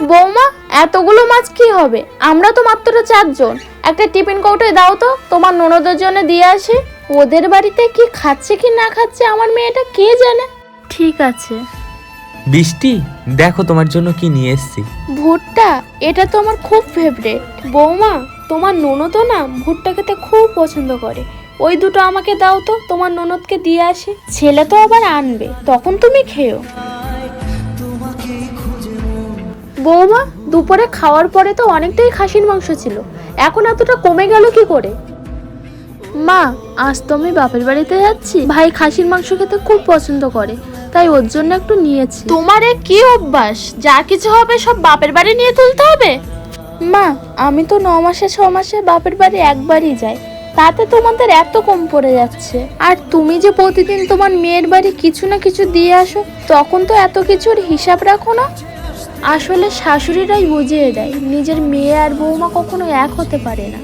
বৌমা, এতগুলো মাছ কি হবে? আমরা তো মাত্র 4 জন। একটা টিফিন কৌটোয় দাও তো, তোমার ননদের জন্য দিয়ে আসি। ওদের বাড়িতে কি খাচ্ছে কি না খাচ্ছে আমার মেয়েটা কে জানে। ঠিক আছে। বৃষ্টি, দেখো তোমার জন্য কি নিয়ে এসেছি। ভুট্টা, এটা তো আমার খুব ফেভারিট। বৌমা, তোমার ননদও না ভুট্টা খেতে খুব পছন্দ করে। ওই দুটো আমাকে দাও তো, তোমার ননদকে দিয়ে আসি। ছেলে তো আবার আনবে, তখন তুমি খেও। বৌমা, দুপুরে খাওয়ার পরে তো অনেকটাই খাসির মাংস ছিল, এখন এতটা কমে গেল কি করে? মা, আজ তো আমি বাপের বাড়িতে যাচ্ছি। ভাই খাসির মাংস খেতে খুব পছন্দ করে, তাই ওর জন্য একটু নিয়েছি। তোমার কি অভ্যাস, যা কিছু হবে সব বাপের বাড়ি নিয়ে তুলতে হবে? মা, আমি তো 9 মাসে 6 মাসে বাপের বাড়ি একবারই যাই, তাতে তোমাদের এত কম পড়ে যাচ্ছে। আর তুমি যে প্রতিদিন তোমার মেয়ের বাড়ি কিছু না কিছু দিয়ে আসো, তখন তো এত কিছুর হিসাব রাখো না। আসলে শাশুড়িরাই বুঝিয়ে দেয় নিজের মেয়ে আর বৌমা কখনো এক হতে পারে না।